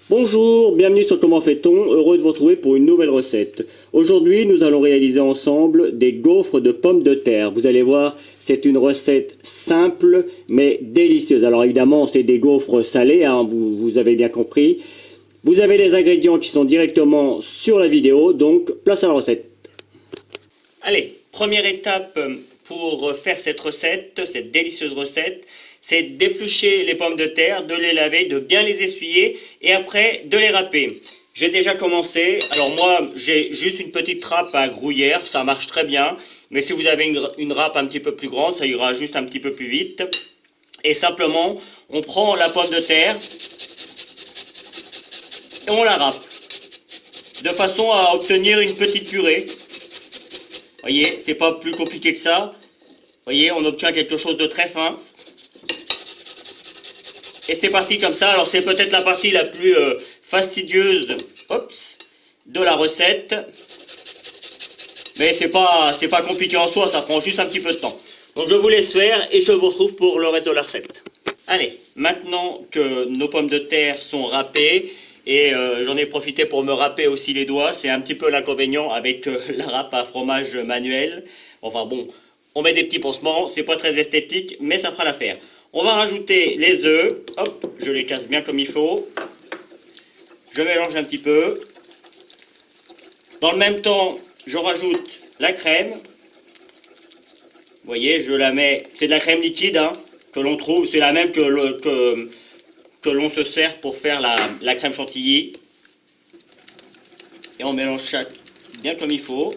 Bonjour, bienvenue sur Comment fait-on, heureux de vous retrouver pour une nouvelle recette. Aujourd'hui, nous allons réaliser ensemble des gaufres de pommes de terre. Vous allez voir, c'est une recette simple mais délicieuse. Alors évidemment, c'est des gaufres salées, hein, vous avez bien compris. Vous avez les ingrédients qui sont directement sur la vidéo, donc place à la recette. Allez, première étape pour faire cette recette, cette délicieuse recette, c'est d'éplucher les pommes de terre, de les laver, de bien les essuyer et après de les râper. J'ai déjà commencé, alors moi j'ai juste une petite râpe à gruyère, ça marche très bien, mais si vous avez une râpe un petit peu plus grande, ça ira juste un petit peu plus vite. Et simplement, on prend la pomme de terre et on la râpe, de façon à obtenir une petite purée. Voyez, c'est pas plus compliqué que ça. Voyez, on obtient quelque chose de très fin. Et c'est parti comme ça. Alors c'est peut-être la partie la plus fastidieuse de la recette. Mais c'est pas compliqué en soi, ça prend juste un petit peu de temps. Donc je vous laisse faire et je vous retrouve pour le reste de la recette. Allez, maintenant que nos pommes de terre sont râpées, et j'en ai profité pour me râper aussi les doigts, c'est un petit peu l'inconvénient avec la râpe à fromage manuel. Enfin bon, on met des petits pansements, c'est pas très esthétique, mais ça fera l'affaire. On va rajouter les œufs, hop, je les casse bien comme il faut. Je mélange un petit peu. Dans le même temps, je rajoute la crème. Vous voyez, je la mets, c'est de la crème liquide hein, que l'on trouve, c'est la même que l'on se sert pour faire la crème chantilly. Et on mélange chaque bien comme il faut.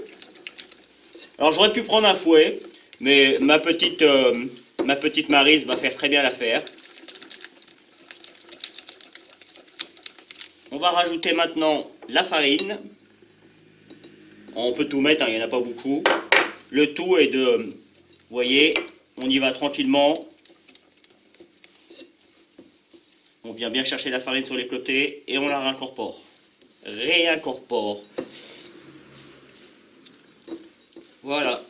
Alors j'aurais pu prendre un fouet, mais ma petite Maryse va faire très bien l'affaire. On va rajouter maintenant la farine. On peut tout mettre, hein, il n'y en a pas beaucoup. Le tout est de, vous voyez, on y va tranquillement. On vient bien chercher la farine sur les côtés et on la réincorpore. Réincorpore. Voilà.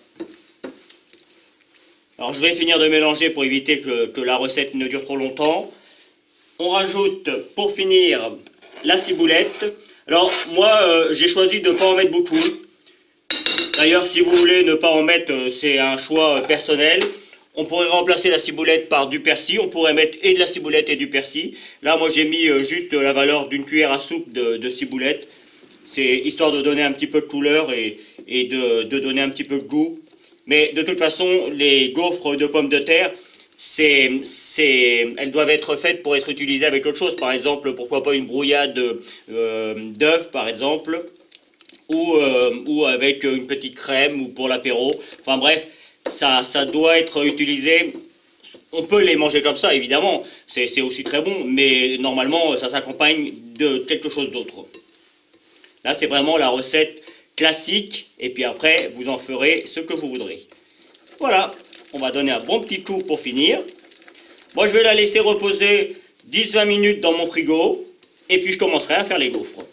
Alors je vais finir de mélanger pour éviter que la recette ne dure trop longtemps. On rajoute pour finir la ciboulette. Alors moi j'ai choisi de ne pas en mettre beaucoup. D'ailleurs si vous voulez ne pas en mettre, c'est un choix personnel. On pourrait remplacer la ciboulette par du persil, on pourrait mettre et de la ciboulette et du persil. Là moi j'ai mis juste la valeur d'une cuillère à soupe de ciboulette. C'est histoire de donner un petit peu de couleur et de donner un petit peu de goût. Mais de toute façon, les gaufres de pommes de terre, elles doivent être faites pour être utilisées avec autre chose. Par exemple, pourquoi pas une brouillade d'œufs, par exemple, ou avec une petite crème, ou pour l'apéro. Enfin bref, ça doit être utilisé. On peut les manger comme ça, évidemment. C'est aussi très bon, mais normalement, ça s'accompagne de quelque chose d'autre. Là, c'est vraiment la recette classique, et puis après, vous en ferez ce que vous voudrez. Voilà, on va donner un bon petit coup pour finir. Moi, je vais la laisser reposer 10-20 minutes dans mon frigo, et puis je commencerai à faire les gaufres.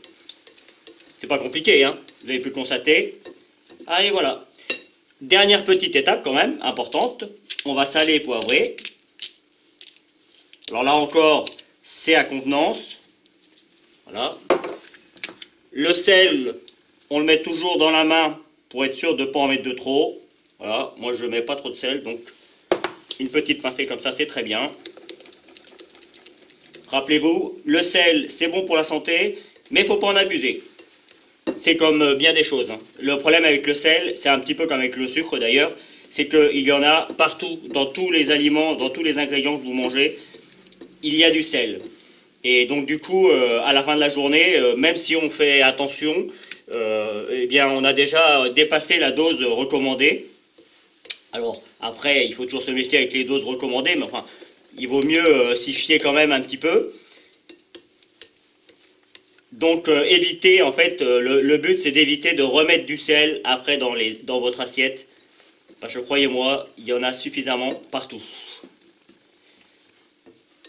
C'est pas compliqué, hein, vous avez pu le constater. Allez, voilà. Dernière petite étape quand même, importante. On va saler et poivrer. Alors là encore, c'est à contenance. Voilà. Le sel, on le met toujours dans la main pour être sûr de ne pas en mettre de trop. Voilà, moi je ne mets pas trop de sel, donc une petite pincée comme ça, c'est très bien. Rappelez-vous, le sel, c'est bon pour la santé, mais il ne faut pas en abuser. C'est comme bien des choses, hein. Le problème avec le sel, c'est un petit peu comme avec le sucre d'ailleurs, c'est qu'il y en a partout, dans tous les aliments, dans tous les ingrédients que vous mangez, il y a du sel. Et donc du coup, à la fin de la journée, même si on fait attention, eh bien on a déjà dépassé la dose recommandée. Alors après, il faut toujours se méfier avec les doses recommandées, mais enfin, il vaut mieux s'y fier quand même un petit peu. Donc éviter, en fait, le but c'est d'éviter de remettre du sel après dans votre assiette. Parce que croyez-moi, il y en a suffisamment partout.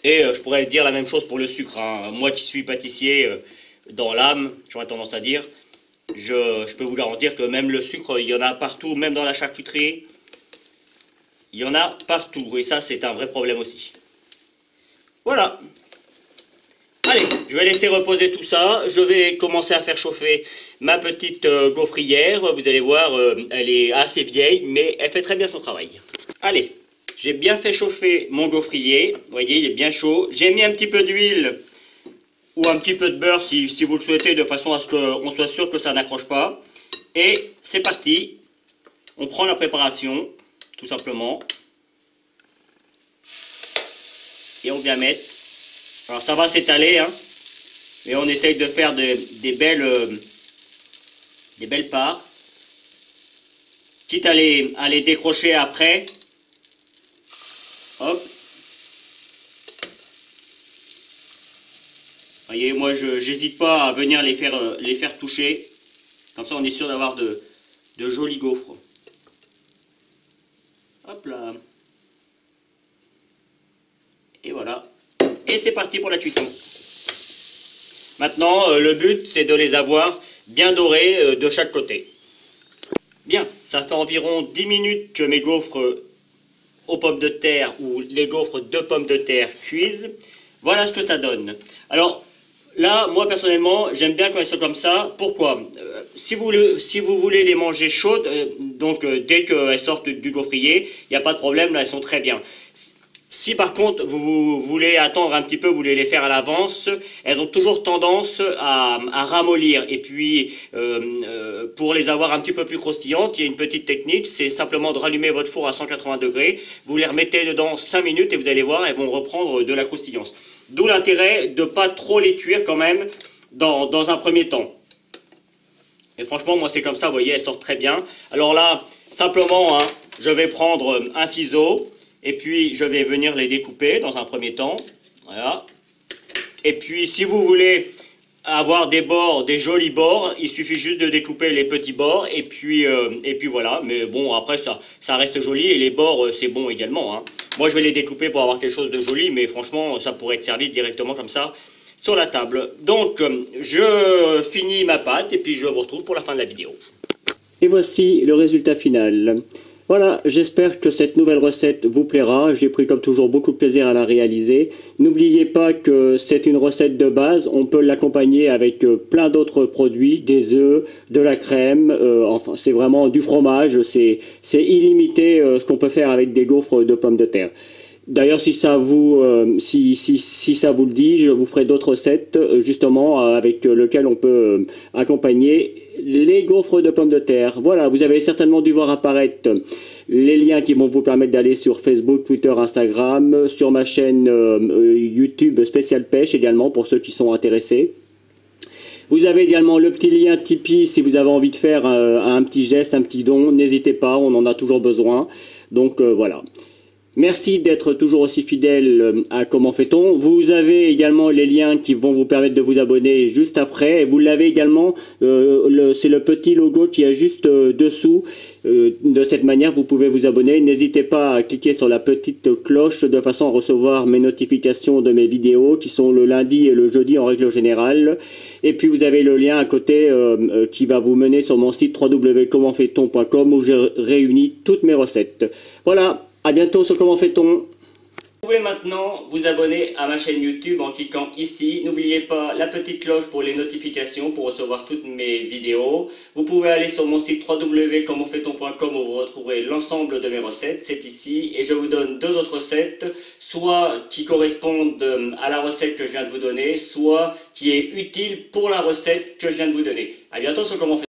Et je pourrais dire la même chose pour le sucre, hein. Moi qui suis pâtissier dans l'âme, j'aurais tendance à dire, je peux vous garantir que même le sucre, il y en a partout, même dans la charcuterie, il y en a partout. Et ça, c'est un vrai problème aussi. Voilà. Allez, Je vais laisser reposer tout ça. Je vais commencer à faire chauffer ma petite gaufrière. Vous allez voir, elle est assez vieille, mais elle fait très bien son travail. Allez, j'ai bien fait chauffer mon gaufrier. Vous voyez, il est bien chaud. J'ai mis un petit peu d'huile ou un petit peu de beurre si vous le souhaitez, de façon à ce qu'on soit sûr que ça n'accroche pas. Et c'est parti. On prend la préparation, tout simplement. Et on vient mettre. Alors ça va s'étaler, hein. Mais on essaye de faire des belles parts. Quitte à les décrocher après. Hop. Voyez, moi j'hésite pas à venir les faire toucher. Comme ça on est sûr d'avoir de jolis gaufres. Hop là. Et voilà. Et c'est parti pour la cuisson. Maintenant, le but, c'est de les avoir bien dorés de chaque côté. Bien, ça fait environ 10 minutes que mes gaufres aux pommes de terre ou les gaufres de pommes de terre cuisent. Voilà ce que ça donne. Alors, là, moi, personnellement, j'aime bien quand elles sont comme ça. Pourquoi ? Si vous voulez les manger chaudes, dès qu'elles sortent du gaufrier, il n'y a pas de problème, là, elles sont très bien. Si par contre vous voulez attendre un petit peu, vous voulez les faire à l'avance, elles ont toujours tendance à ramollir. Et puis pour les avoir un petit peu plus croustillantes, il y a une petite technique, c'est simplement de rallumer votre four à 180 degrés, vous les remettez dedans 5 minutes et vous allez voir, elles vont reprendre de la croustillance. D'où l'intérêt de ne pas trop les cuire quand même dans un premier temps. Et franchement, moi c'est comme ça, vous voyez, elles sortent très bien. Alors là, simplement, hein, je vais prendre un ciseau. Et puis, je vais venir les découper dans un premier temps. Voilà. Et puis, si vous voulez avoir des bords, des jolis bords, il suffit juste de découper les petits bords. Et puis voilà. Mais bon, après, ça reste joli. Et les bords, c'est bon également, hein. Moi, je vais les découper pour avoir quelque chose de joli. Mais franchement, ça pourrait être servi directement comme ça sur la table. Donc, je finis ma pâte. Et puis, je vous retrouve pour la fin de la vidéo. Et voici le résultat final. Voilà, j'espère que cette nouvelle recette vous plaira. J'ai pris comme toujours beaucoup de plaisir à la réaliser. N'oubliez pas que c'est une recette de base. On peut l'accompagner avec plein d'autres produits, des œufs, de la crème. Enfin, c'est vraiment du fromage. C'est illimité ce qu'on peut faire avec des gaufres de pommes de terre. D'ailleurs, si ça vous le dit, je vous ferai d'autres recettes justement avec lesquelles on peut accompagner les gaufres de pommes de terre. Voilà, vous avez certainement dû voir apparaître les liens qui vont vous permettre d'aller sur Facebook, Twitter, Instagram, sur ma chaîne YouTube spéciale pêche également pour ceux qui sont intéressés. Vous avez également le petit lien Tipeee si vous avez envie de faire un petit geste, un petit don. N'hésitez pas, on en a toujours besoin. Donc voilà. Merci d'être toujours aussi fidèle à Comment fait-on. Vous avez également les liens qui vont vous permettre de vous abonner juste après. Et vous l'avez également, c'est le petit logo qui est juste dessous. De cette manière, vous pouvez vous abonner. N'hésitez pas à cliquer sur la petite cloche de façon à recevoir mes notifications de mes vidéos qui sont le lundi et le jeudi en règle générale. Et puis vous avez le lien à côté qui va vous mener sur mon site www.commentfaiton.com où je réunis toutes mes recettes. Voilà. À bientôt sur Comment fait-on. Vous pouvez maintenant vous abonner à ma chaîne YouTube en cliquant ici. N'oubliez pas la petite cloche pour les notifications pour recevoir toutes mes vidéos. Vous pouvez aller sur mon site www.commentfaiton.com où vous retrouverez l'ensemble de mes recettes. C'est ici et je vous donne deux autres recettes, soit qui correspondent à la recette que je viens de vous donner, soit qui est utile pour la recette que je viens de vous donner. À bientôt sur Comment fait-on.